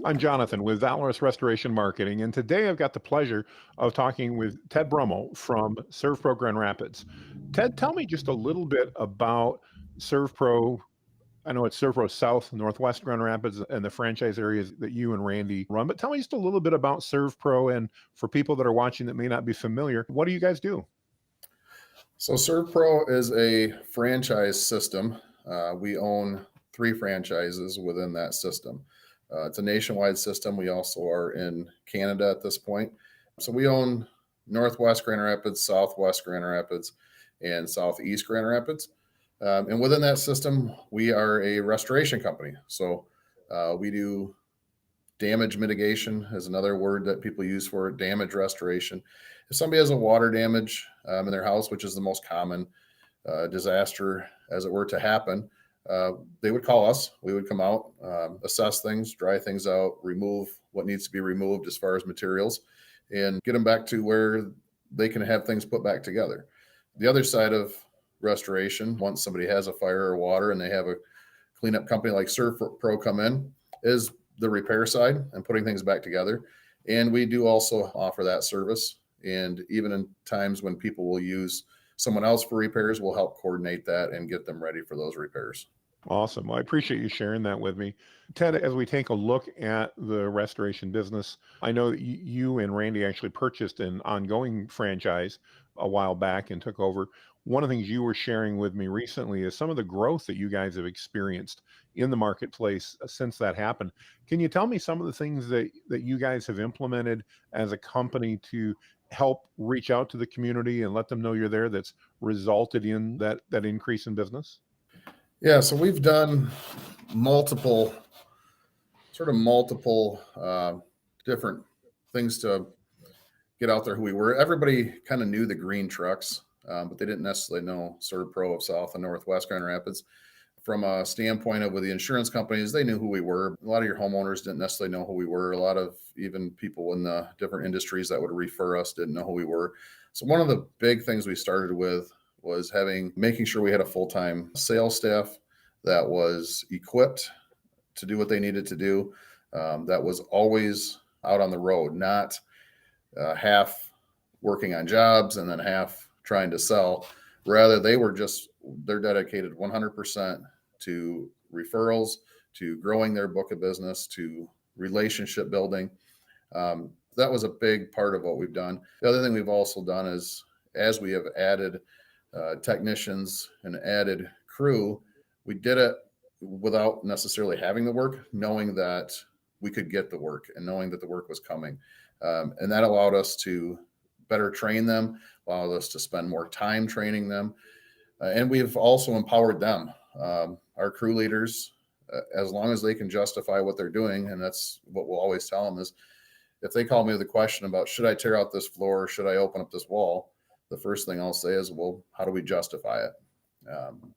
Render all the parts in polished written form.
I'm Jonathan with Valorous Restoration Marketing, and today I've got the pleasure of talking with Ted Brummel from SERVPRO Grand Rapids. Ted, tell me just a little bit about SERVPRO. I know it's SERVPRO South, Northwest Grand Rapids, and the franchise areas that you and Randy run, but tell me just a little bit about SERVPRO, and for people that are watching that may not be familiar, what do you guys do? So ServPro is a franchise system. We own three franchises within that system. It's a nationwide system. We also are in Canada at this point. So we own Northwest Grand Rapids, Southwest Grand Rapids, and Southeast Grand Rapids. And within that system, we are a restoration company. So we do damage mitigation is another word that people use for it, damage restoration. If somebody has a water damage in their house, which is the most common disaster as it were to happen, they would call us. We would come out, assess things, dry things out, remove what needs to be removed as far as materials, and get them back to where they can have things put back together. The other side of restoration, once somebody has a fire or water and they have a cleanup company like ServPro come in, is the repair side and putting things back together. And we do also offer that service. And even in times when people will use someone else for repairs, we'll help coordinate that and get them ready for those repairs. Awesome. Well, I appreciate you sharing that with me. Ted, as we take a look at the restoration business, I know that you and Randy actually purchased an ongoing franchise a while back and took over. One of the things you were sharing with me recently is some of the growth that you guys have experienced in the marketplace since that happened. Can you tell me some of the things that you guys have implemented as a company to help reach out to the community and let them know you're there that's resulted in that increase in business? Yeah, so we've done multiple different things to get out there who we were. Everybody kind of knew the green trucks, but they didn't necessarily know ServPro of South and Northwest Grand Rapids. From a standpoint of with the insurance companies, they knew who we were. A lot of your homeowners didn't necessarily know who we were. A lot of even people in the different industries that would refer us didn't know who we were. So one of the big things we started with was making sure we had a full-time sales staff that was equipped to do what they needed to do, that was always out on the road, not half working on jobs and then half trying to sell. Rather, they're dedicated 100% to referrals, to growing their book of business, to relationship building. That was a big part of what we've done. The other thing we've also done is, as we have added technicians and added crew, we did it without necessarily having the work, knowing that we could get the work and knowing that the work was coming. And that allowed us to better train them, allowed us to spend more time training them. And we've also empowered them, our crew leaders, as long as they can justify what they're doing. And that's what we'll always tell them is, if they call me with a question about, should I tear out this floor? Should I open up this wall? The first thing I'll say is, well, how do we justify it?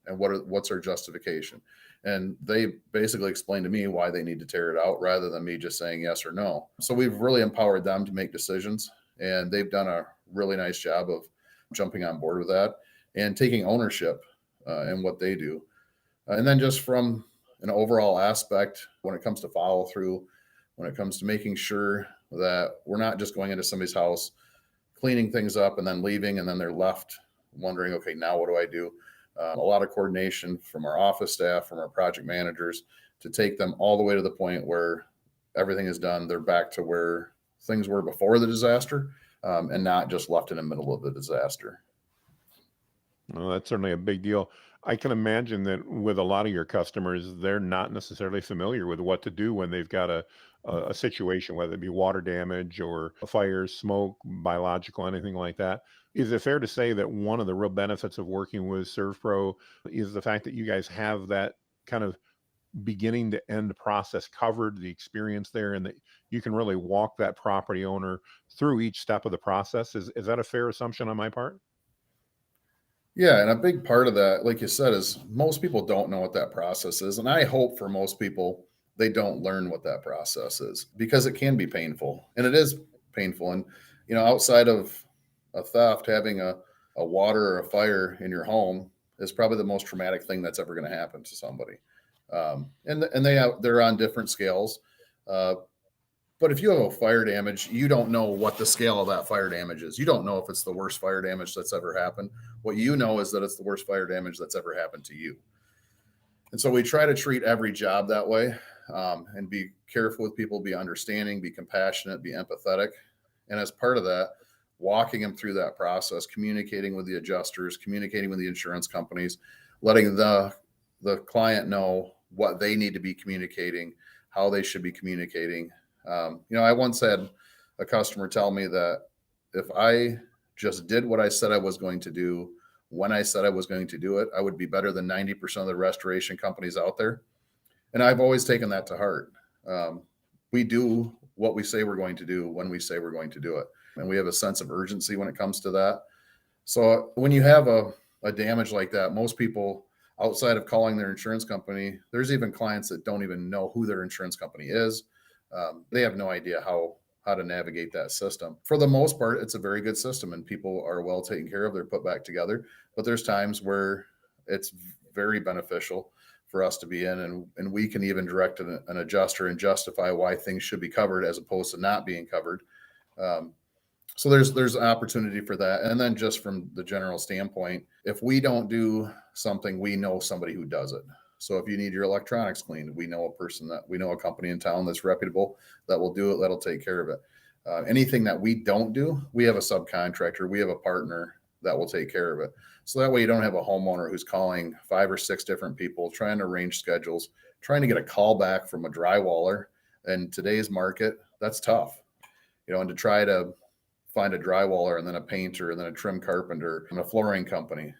And what's our justification? And they basically explain to me why they need to tear it out rather than me just saying yes or no. So we've really empowered them to make decisions, and they've done a really nice job of jumping on board with that and taking ownership in what they do. And then just from an overall aspect, when it comes to follow through, when it comes to making sure that we're not just going into somebody's house, cleaning things up and then leaving, and then they're left wondering, okay, now what do I do? A lot of coordination from our office staff, from our project managers, to take them all the way to the point where everything is done. They're back to where things were before the disaster, and not just left in the middle of the disaster. Well, that's certainly a big deal. I can imagine that with a lot of your customers, they're not necessarily familiar with what to do when they've got a situation, whether it be water damage or fires, smoke, biological, anything like that. Is it fair to say that one of the real benefits of working with ServPro is the fact that you guys have that kind of beginning to end process covered, the experience there, and that you can really walk that property owner through each step of the process? Is that a fair assumption on my part? Yeah, and a big part of that, like you said, is most people don't know what that process is. And I hope for most people, they don't learn what that process is, because it can be painful, and it is painful. And, outside of a theft, having a water or a fire in your home is probably the most traumatic thing that's ever going to happen to somebody. And they're on different scales. But if you have a fire damage, you don't know what the scale of that fire damage is. You don't know if it's the worst fire damage that's ever happened. What you know is that it's the worst fire damage that's ever happened to you. And so we try to treat every job that way, and be careful with people, be understanding, be compassionate, be empathetic. And as part of that, walking them through that process, communicating with the adjusters, communicating with the insurance companies, letting the client know what they need to be communicating, how they should be communicating. I once had a customer tell me that if I just did what I said I was going to do, when I said I was going to do it, I would be better than 90% of the restoration companies out there. And I've always taken that to heart. We do what we say we're going to do when we say we're going to do it. And we have a sense of urgency when it comes to that. So when you have a damage like that, most people, outside of calling their insurance company, there's even clients that don't even know who their insurance company is. They have no idea how to navigate that system. For the most part, it's a very good system and people are well taken care of. They're put back together, but there's times where it's very beneficial for us to be in, and we can even direct an adjuster and justify why things should be covered as opposed to not being covered. So there's an opportunity for that. And then just from the general standpoint, if we don't do something, we know somebody who does it. So if you need your electronics cleaned, we know a company in town that's reputable that will do it, that'll take care of it. Anything that we don't do, we have a subcontractor, we have a partner that will take care of it. So that way you don't have a homeowner who's calling 5 or 6 different people, trying to arrange schedules, trying to get a call back from a drywaller. In today's market, that's tough, and to try to find a drywaller and then a painter and then a trim carpenter and a flooring company,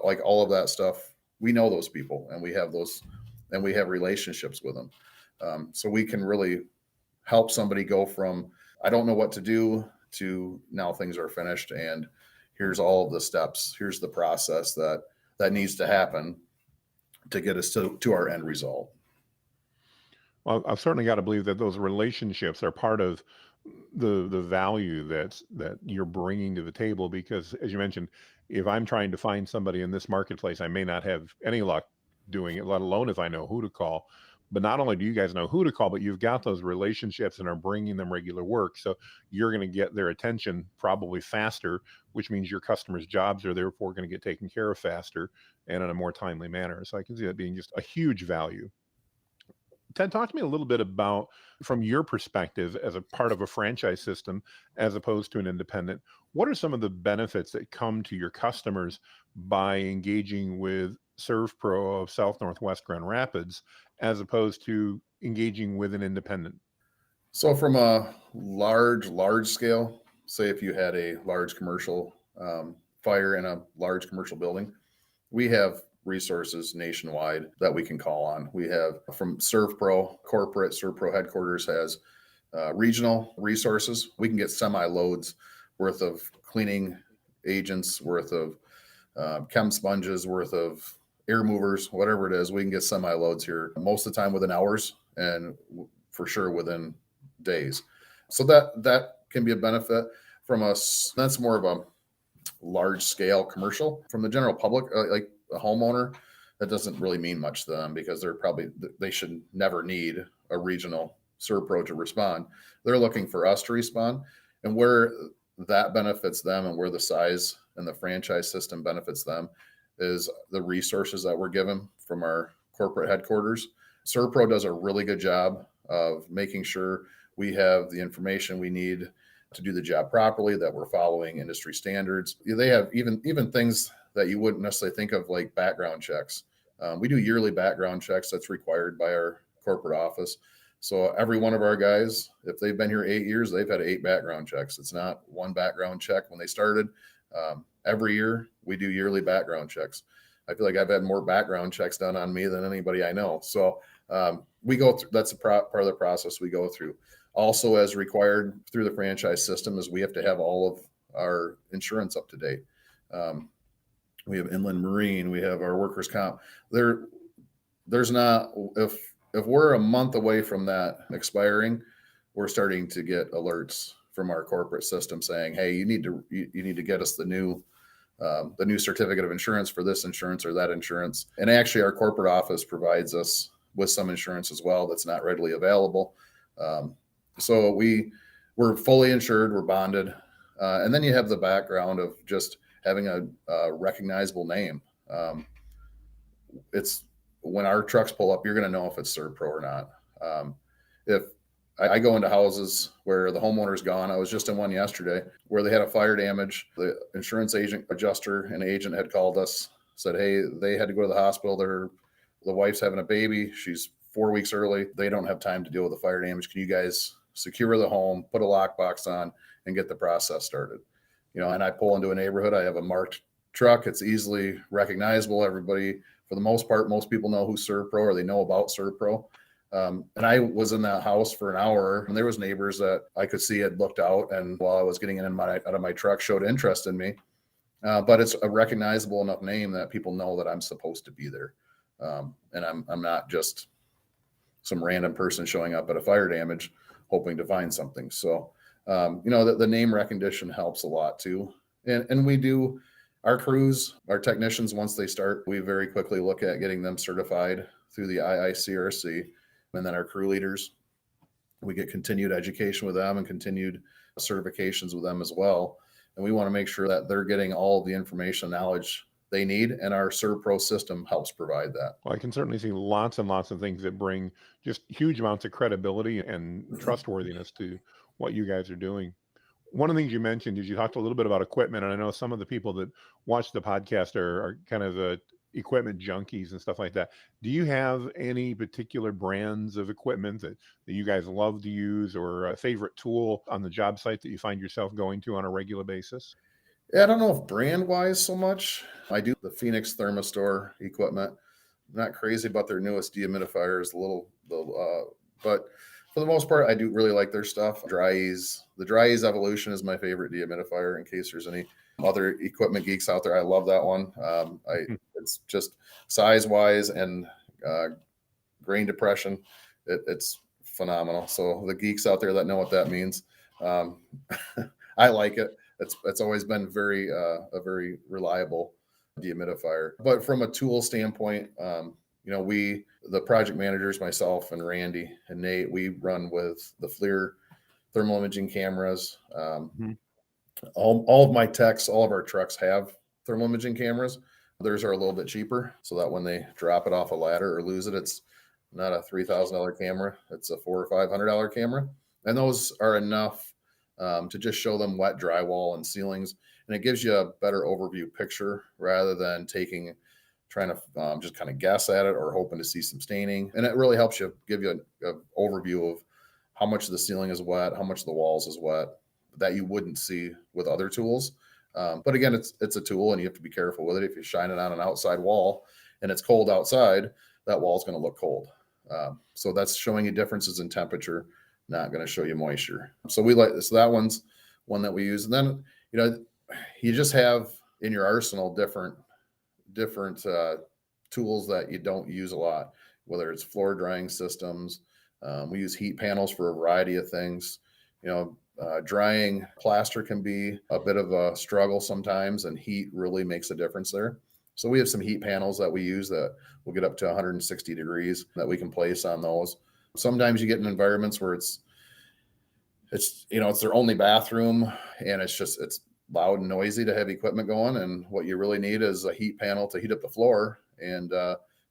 like all of that stuff, we know those people and we have relationships with them. So we can really help somebody go from, I don't know what to do, to now things are finished and here's all of the steps. Here's the process that needs to happen to get us to our end result. Well, I've certainly got to believe that those relationships are part of the value that you're bringing to the table, because as you mentioned, if I'm trying to find somebody in this marketplace, I may not have any luck doing it, let alone if I know who to call. But not only do you guys know who to call, but you've got those relationships and are bringing them regular work. So you're going to get their attention probably faster, which means your customers' jobs are therefore going to get taken care of faster and in a more timely manner. So I can see that being just a huge value. Ted, talk to me a little bit about, from your perspective as a part of a franchise system as opposed to an independent, what are some of the benefits that come to your customers by engaging with SERVPRO of South Northwest Grand Rapids as opposed to engaging with an independent? So from a large scale, say if you had a large commercial fire in a large commercial building, we have resources nationwide that we can call on. We have from SERVPRO corporate, SERVPRO headquarters has regional resources. We can get semi loads worth of cleaning agents, worth of chem sponges, worth of air movers, whatever it is. We can get semi loads here most of the time within hours and for sure within days. So that can be a benefit from us. That's more of a large scale commercial. From the general public, like a homeowner, that doesn't really mean much to them because they should never need a regional SERVPRO to respond. They're looking for us to respond, and where that benefits them and where the size and the franchise system benefits them is the resources that we're given from our corporate headquarters. SERVPRO does a really good job of making sure we have the information we need to do the job properly, that we're following industry standards. They have even things that you wouldn't necessarily think of, like background checks. We do yearly background checks that's required by our corporate office. So every one of our guys, if they've been here 8 years, they've had 8 background checks. It's not one background check when they started. Every year we do yearly background checks. I feel like I've had more background checks done on me than anybody I know. So we go through, that's a part of the process we go through. Also, as required through the franchise system, is we have to have all of our insurance up to date. We have inland marine, we have our workers' comp. There's not, if we're a month away from that expiring, we're starting to get alerts from our corporate system saying, hey, you need to get us the new certificate of insurance for this insurance or that insurance. And actually our corporate office provides us with some insurance as well that's not readily available. So we're fully insured, we're bonded, and then you have the background of just having a recognizable name. It's when our trucks pull up, you're going to know if it's SERVPRO or not. If I go into houses where the homeowner's gone, I was just in one yesterday where they had a fire damage. The insurance agent, adjuster, and agent had called us, said, "Hey, they had to go to the hospital. The wife's having a baby. She's 4 weeks early. They don't have time to deal with the fire damage. Can you guys secure the home, put a lockbox on, and get the process started?" And I pull into a neighborhood. I have a marked truck. It's easily recognizable. Everybody, for the most part, most people know who SERVPRO or they know about SERVPRO. And I was in that house for an hour, and there was neighbors that I could see had looked out, and while I was getting out of my truck, showed interest in me. But it's a recognizable enough name that people know that I'm supposed to be there, and I'm not just some random person showing up at a fire damage hoping to find something. So the name recognition helps a lot too, and we do. Our crews, our technicians, once they start, we very quickly look at getting them certified through the IICRC. And then our crew leaders, we get continued education with them and continued certifications with them as well. And we want to make sure that they're getting all of the information, knowledge they need, and our SERVPRO system helps provide that. Well, I can certainly see lots and lots of things that bring just huge amounts of credibility and trustworthiness to what you guys are doing. One of the things you mentioned is you talked a little bit about equipment, and I know some of the people that watch the podcast are kind of the equipment junkies and stuff like that. Do you have any particular brands of equipment that you guys love to use, or a favorite tool on the job site that you find yourself going to on a regular basis? Yeah, I don't know if brand wise so much. I do the Phoenix Thermostor equipment. Not crazy about their newest dehumidifiers, but for the most part, I do really like their stuff. Dry-Ease, the Dry-Ease Evolution is my favorite dehumidifier. In case there's any other equipment geeks out there, I love that one. It's just size wise and uh, grain depression. It's phenomenal. So the geeks out there that know what that means, um, I like it. It's always been a very reliable dehumidifier. But from a tool standpoint, we the project managers, myself and Randy and Nate, we run with the FLIR thermal imaging cameras. Mhm. All of my techs, all of our trucks have thermal imaging cameras. Theirs are a little bit cheaper, so that when they drop it off a ladder or lose it, it's not a $3,000 camera; it's a $400 or $500 camera, and those are enough to just show them wet drywall and ceilings, and it gives you a better overview picture rather than trying to just kind of guess at it or hoping to see some staining. And it really helps you give you an overview of how much of the ceiling is wet, how much of the walls is wet that you wouldn't see with other tools. But again, it's a tool, and you have to be careful with it. If you shine it on an outside wall and it's cold outside, that wall is going to look cold. So that's showing you differences in temperature, not going to show you moisture. So that one's one that we use. And then you just have in your arsenal different tools that you don't use a lot, whether it's floor drying systems. We use heat panels for a variety of things. Drying plaster can be a bit of a struggle sometimes, and heat really makes a difference there. So we have some heat panels that we use that will get up to 160 degrees that we can place on those. Sometimes you get in environments where it's their only bathroom, and it's loud and noisy to have equipment going, and what you really need is a heat panel to heat up the floor, and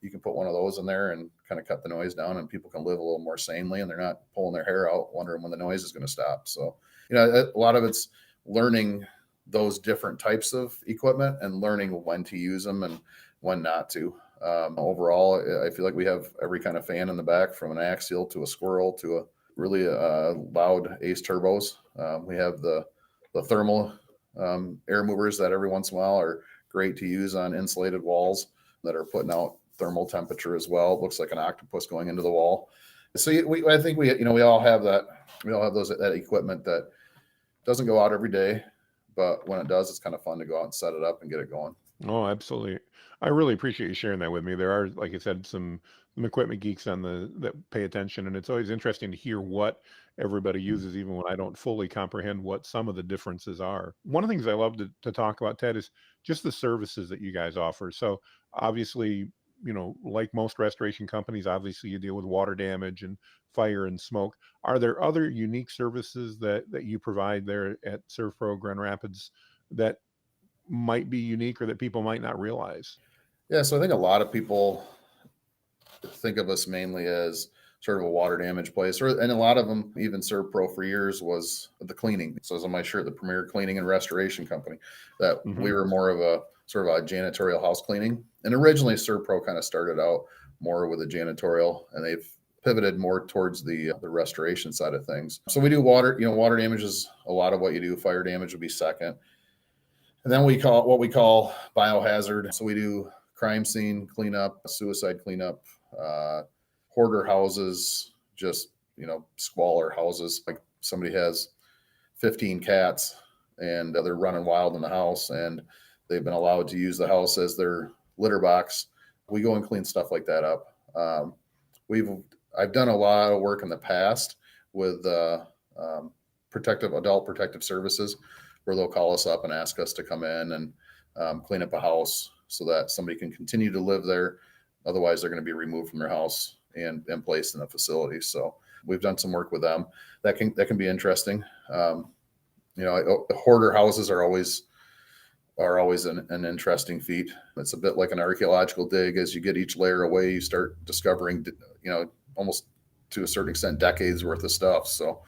you can put one of those in there and kind of cut the noise down, and people can live a little more sanely, and they're not pulling their hair out wondering when the noise is going to stop. So a lot of it's learning those different types of equipment and learning when to use them and when not to. Overall, I feel like we have every kind of fan in the back, from an axial to a squirrel to a really loud Ace turbos. We have the thermal air movers that every once in a while are great to use on insulated walls that are putting out thermal temperature as well. It looks like an octopus going into the wall. So I think we all have that. We all have that equipment that doesn't go out every day, but when it does, it's kind of fun to go out and set it up and get it going. Oh, absolutely. I really appreciate you sharing that with me. There are, like I said, some equipment geeks on the that pay attention, and it's always interesting to hear what everybody uses, even when I don't fully comprehend what some of the differences are. One of the things I love to talk about, Ted, is just the services that you guys offer. So obviously, like most restoration companies, obviously you deal with water damage and fire and smoke. Are there other unique services that you provide there at SERVPRO Grand Rapids that might be unique or that people might not realize? Yeah, so I think a lot of people think of us mainly as sort of a water damage place, and a lot of them, even SERVPRO for years was the cleaning. So as on my shirt, the Premier Cleaning and Restoration Company, that Hmm. we were more of a sort of a janitorial house cleaning. And originally SERVPRO kind of started out more with a janitorial, and they've pivoted more towards the restoration side of things. So we do water, water damage is a lot of what you do. Fire damage would be second. And then we call what we call biohazard. So we do crime scene cleanup, suicide cleanup, uh, hoarder houses, just squalor houses. Like somebody has 15 cats and they're running wild in the house, and they've been allowed to use the house as their litter box. We go and clean stuff like that up. We've I've done a lot of work in the past with adult protective services, where they'll call us up and ask us to come in and clean up a house so that somebody can continue to live there. Otherwise, they're going to be removed from their house and placed in a facility. So we've done some work with them. That can be interesting. Hoarder houses are always an interesting feat. It's a bit like an archaeological dig. As you get each layer away, you start discovering, almost to a certain extent, decades worth of stuff. So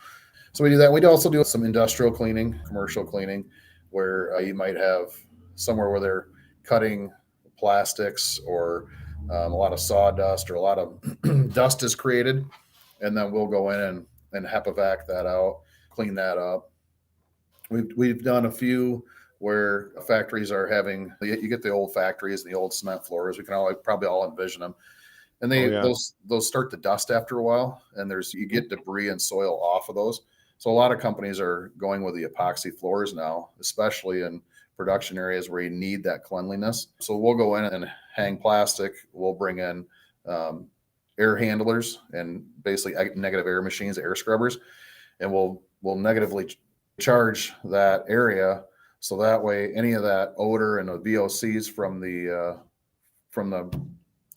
we do that. We also do some industrial cleaning, commercial cleaning, where you might have somewhere where they're cutting plastics, or a lot of sawdust, or a lot of dust is created, and then we'll go in and HEPA that out, clean that up. We've done a few where factories are having, you get the old factories, the old cement floors. We can probably all envision them, and Oh yeah. those start to dust after a while, and you get debris and soil off of those. So a lot of companies are going with the epoxy floors now, especially in production areas where you need that cleanliness. So we'll go in and hang plastic. We'll bring in air handlers and basically negative air machines, air scrubbers, and we'll negatively charge that area, so that way any of that odor and the VOCs from the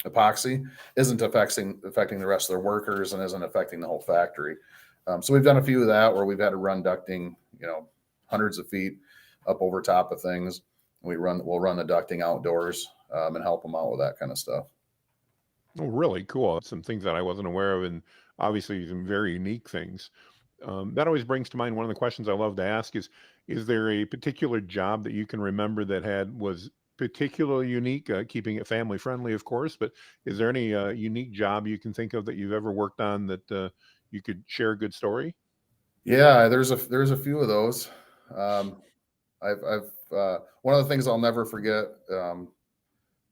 epoxy isn't affecting the rest of their workers and isn't affecting the whole factory. So we've done a few of that where we've had to run ducting, hundreds of feet up over top of things. We'll run the ducting outdoors and help them out with that kind of stuff. Oh, really cool. Some things that I wasn't aware of, and obviously some very unique things. That always brings to mind one of the questions I love to ask is there a particular job that you can remember that was particularly unique, keeping it family friendly, of course, but is there any unique job you can think of that you've ever worked on that you could share a good story? Yeah, there's a few of those. Um, I've one of the things I'll never forget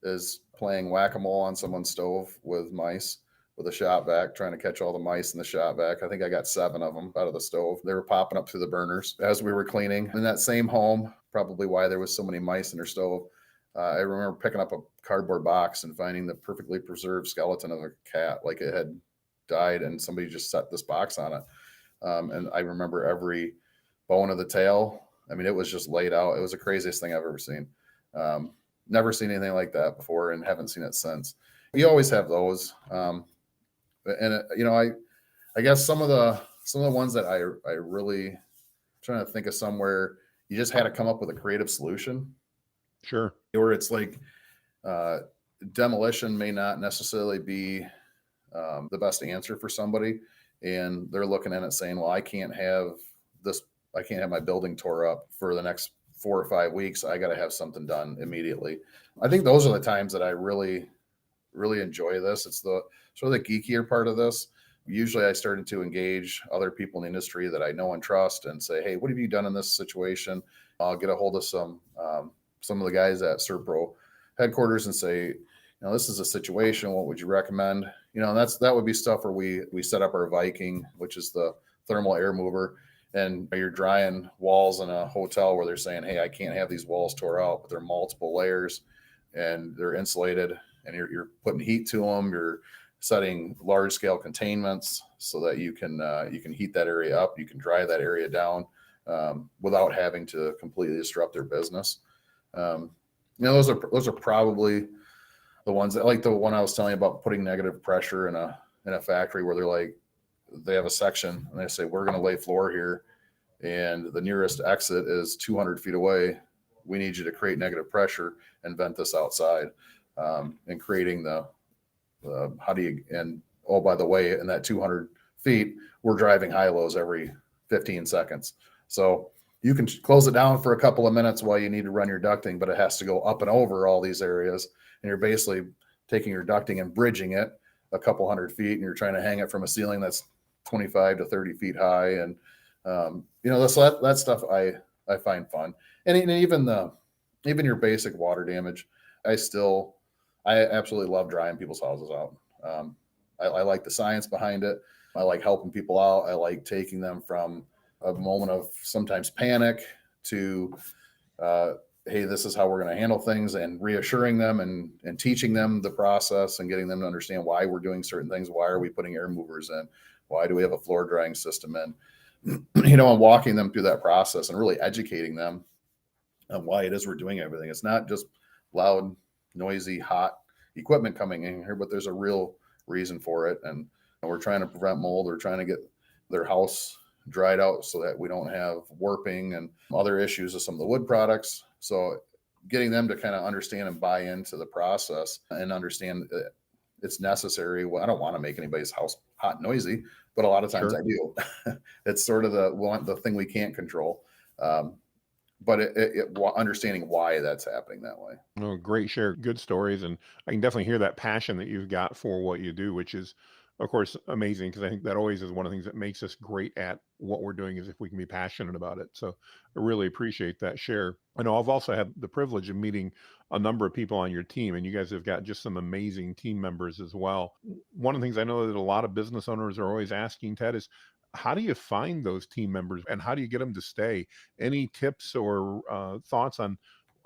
is playing whack-a-mole on someone's stove with mice with a shot vac, trying to catch all the mice in the shot vac. I think I got 7 of them out of the stove. They were popping up through the burners as we were cleaning. In that same home, probably why there was so many mice in her stove, I remember picking up a cardboard box and finding the perfectly preserved skeleton of a cat, like it had died and somebody just set this box on it. And I remember every bone of the tail. I mean, it was just laid out. It was the craziest thing I've ever seen. Never seen anything like that before, and haven't seen it since. You always have those, and I guess some of the ones that I really trying to think of somewhere you just had to come up with a creative solution, Sure. where it's like uh, demolition may not necessarily be the best answer for somebody, and they're looking at it saying, well, I can't have my building tore up for the next 4 or 5 weeks. I got to have something done immediately. I think those are the times that I really enjoy this. It's the sort of the geekier part of this. Usually I started to engage other people in the industry that I know and trust and say, hey, what have you done in this situation? I'll get a hold of some of the guys at SERVPRO headquarters and say, this is a situation. What would you recommend? And that would be stuff where we set up our Viking, which is the thermal air mover, and you're drying walls in a hotel where they're saying, hey, I can't have these walls tore out, but they're multiple layers and they're insulated, and you're putting heat to them. You're setting large scale containments so that you can heat that area up. You can dry that area down without having to completely disrupt their business. Those are probably the ones that, like the one I was telling you about, putting negative pressure in a factory where they're like, they have a section and they say, we're going to lay floor here, and the nearest exit is 200 feet away. We need you to create negative pressure and vent this outside. And creating how do you, and oh, by the way, in that 200 feet, we're driving high lows every 15 seconds. So you can close it down for a couple of minutes while you need to run your ducting, but it has to go up and over all these areas. And you're basically taking your ducting and bridging it a couple hundred feet, and you're trying to hang it from a ceiling that's 25 to 30 feet high. And, so that stuff I find fun. And even your basic water damage, I absolutely love drying people's houses out. I like the science behind it. I like helping people out. I like taking them from a moment of sometimes panic to, hey, this is how we're going to handle things, and reassuring them and teaching them the process and getting them to understand why we're doing certain things. Why are we putting air movers in? Why do we have a floor drying system in? And walking them through that process and really educating them on why it is we're doing everything. It's not just loud, noisy, hot equipment coming in here, but there's a real reason for it. And we're trying to prevent mold. We're trying to get their house dried out so that we don't have warping and other issues with some of the wood products. So getting them to kind of understand and buy into the process and understand that it's necessary. Well, I don't want to make anybody's house hot and noisy, but a lot of times Sure. I do. It's sort of the thing we can't control. But understanding why that's happening that way. Oh, great share, good stories, and I can definitely hear that passion that you've got for what you do, which is, of course, amazing because I think that always is one of the things that makes us great at what we're doing is if we can be passionate about it. So I really appreciate that share. I know I've also had the privilege of meeting a number of people on your team, and you guys have got just some amazing team members as well. One of the things I know that a lot of business owners are always asking, Ted, is how do you find those team members and how do you get them to stay? Any tips or thoughts on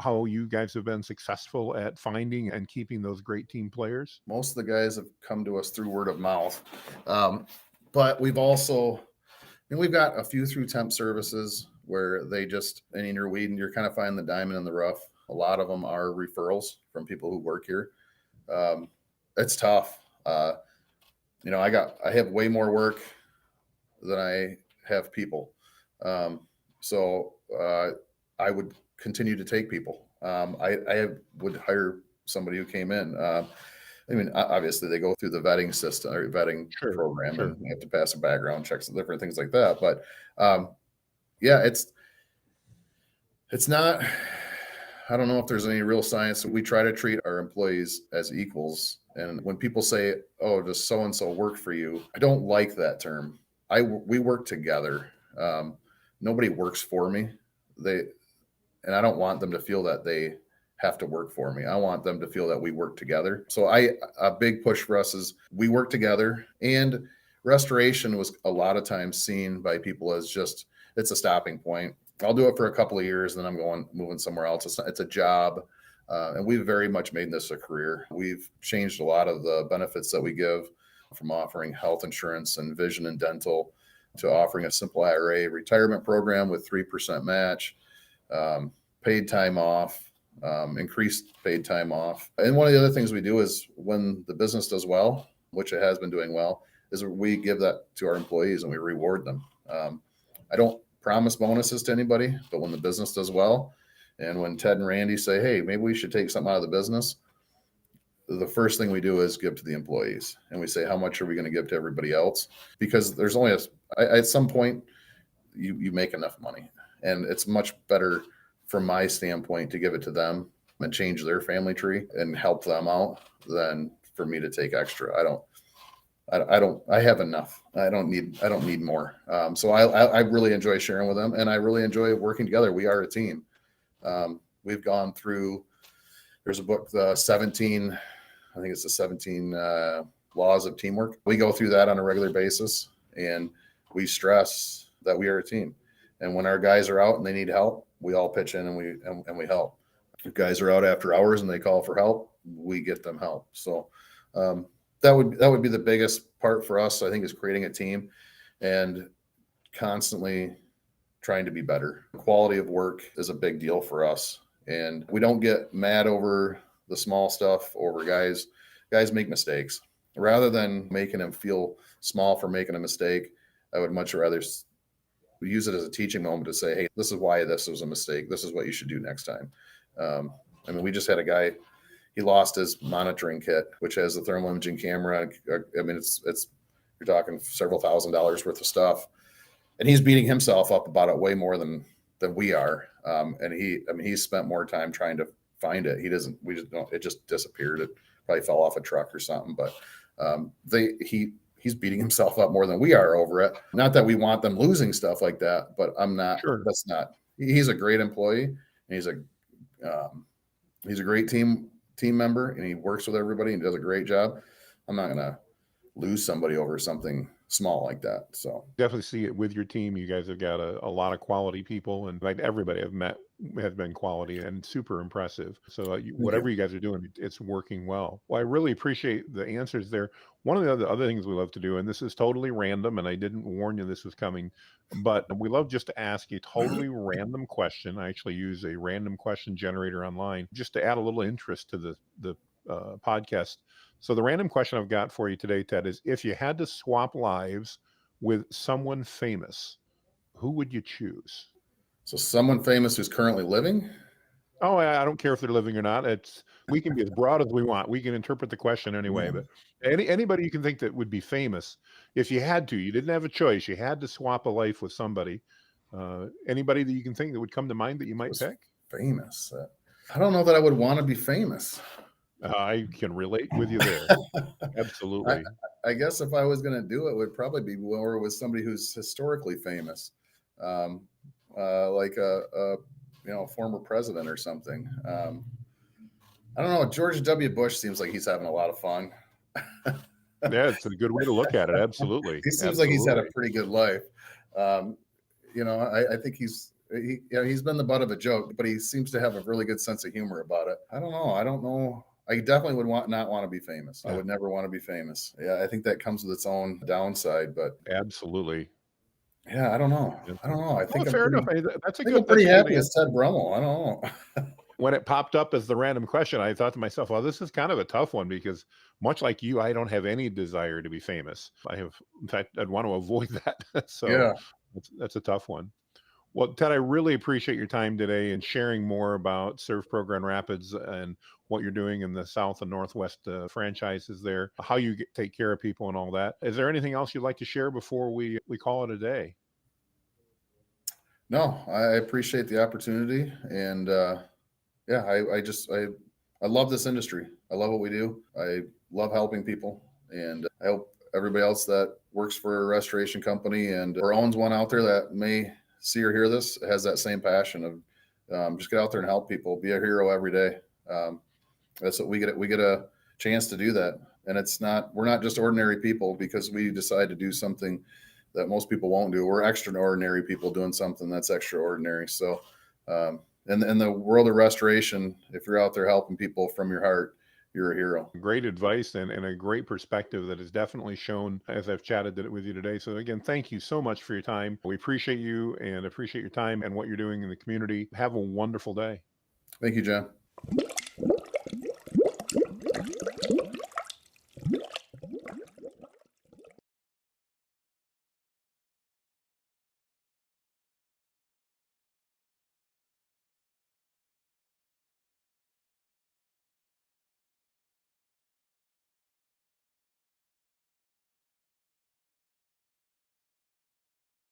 how you guys have been successful at finding and keeping those great team players? Most of the guys have come to us through word of mouth. But we've also, and we've got a few through temp services where they just, and you're kind of finding the diamond in the rough. A lot of them are referrals from people who work here. It's tough. I have way more work than I have people. So I would continue to take people. I would hire somebody who came in. Obviously they go through the vetting system or vetting Sure, program, sure. and they have to pass a background checks and different things like that. But yeah, it's not. I don't know if there's any real science. We try to treat our employees as equals. And when people say, "Oh, does so and so work for you?" I don't like that term. We work together. Nobody works for me. And I don't want them to feel that they have to work for me. I want them to feel that we work together. So a big push for us is we work together. And restoration was a lot of times seen by people as just, it's a stopping point. I'll do it for a couple of years, and then I'm moving somewhere else. It's a job. And we've very much made this a career. We've changed a lot of the benefits that we give, from offering health insurance and vision and dental to offering a simple IRA retirement program with 3% match, paid time off, increased paid time off. And one of the other things we do is when the business does well, which it has been doing well, is we give that to our employees and we reward them. I don't promise bonuses to anybody, but when the business does well, and when Ted and Randy say, "Hey, maybe we should take something out of the business," the first thing we do is give to the employees, and we say, "How much are we going to give to everybody else?" Because there's only at some point you make enough money, and it's much better from my standpoint to give it to them and change their family tree and help them out than for me to take extra. I have enough. I don't need more. So I really enjoy sharing with them, and I really enjoy working together. We are a team. We've gone through, there's a book, the 17 laws of teamwork. We go through that on a regular basis, and we stress that we are a team. And when our guys are out and they need help, we all pitch in and we help. If guys are out after hours and they call for help, we get them help. So that would be the biggest part for us, I think, is creating a team and constantly trying to be better. Quality of work is a big deal for us, and we don't get mad over the small stuff over guys. Guys make mistakes. Rather than making them feel small for making a mistake, I would much rather use it as a teaching moment to say, hey, this is why this was a mistake. This is what you should do next time. Um, I mean, we just had a guy, he lost his monitoring kit, which has the thermal imaging camera. I mean, it's you're talking several $1,000s worth of stuff, and he's beating himself up about it way more than we are. And he spent more time trying to find it. He doesn't. We just don't. It just disappeared. It probably fell off a truck or something. But he's beating himself up more than we are over it. Not that we want them losing stuff like that, but I'm not. Sure. That's not. He's a great employee, and he's a great team member, and he works with everybody and does a great job. I'm not gonna lose somebody over something small like that. So Definitely see it with your team. You guys have got a lot of quality people, and like everybody I've met has been quality and super impressive. So whatever you guys are doing, it's working well. Well, I really appreciate the answers there. One of the other things we love to do, and this is totally random, and I didn't warn you this was coming, but we love just to ask a totally random question. I actually use a random question generator online just to add a little interest to the podcast. So the random question I've got for you today, Ted, is if you had to swap lives with someone famous, who would you choose? So someone famous who's currently living. Oh, I don't care if they're living or not. We can be as broad as we want. We can interpret the question anyway. But anybody you can think that would be famous, if you had to, you didn't have a choice. You had to swap a life with somebody. Anybody that you can think that would come to mind that you might pick? Famous. I don't know that I would want to be famous. I can relate with you there. Absolutely. I guess if I was going to do it, would probably be more with somebody who's historically famous, like a former president or something. I don't know. George W. Bush seems like he's having a lot of fun. Yeah, it's a good way to look at it. Absolutely. He seems like he's had a pretty good life. I think he's been the butt of a joke, but he seems to have a really good sense of humor about it. I don't know. I definitely would not want to be famous. I would never want to be famous. Yeah, I think that comes with its own downside, but absolutely. Yeah, I don't know. I think fair enough. I'm pretty happy as Ted Brummel. I don't know. When it popped up as the random question, I thought to myself, well, this is kind of a tough one because much like you, I don't have any desire to be famous. In fact, I'd want to avoid that. So yeah, that's a tough one. Well, Ted, I really appreciate your time today and sharing more about SERVPRO Grand Rapids and what you're doing in the South and Northwest franchises there, how you take care of people and all that. Is there anything else you'd like to share before we call it a day? No, I appreciate the opportunity. And I love this industry. I love what we do. I love helping people. And I hope everybody else that works for a restoration company or owns one out there that may see or hear this has that same passion of just get out there and help people, be a hero every day. That's what we get. We get a chance to do that. And we're not just ordinary people because we decide to do something that most people won't do. We're extraordinary people doing something that's extraordinary. So, in the world of restoration, if you're out there helping people from your heart, you're a hero. Great advice and a great perspective that is definitely shown as I've chatted with you today. So again, thank you so much for your time. We appreciate you and appreciate your time and what you're doing in the community. Have a wonderful day. Thank you, John.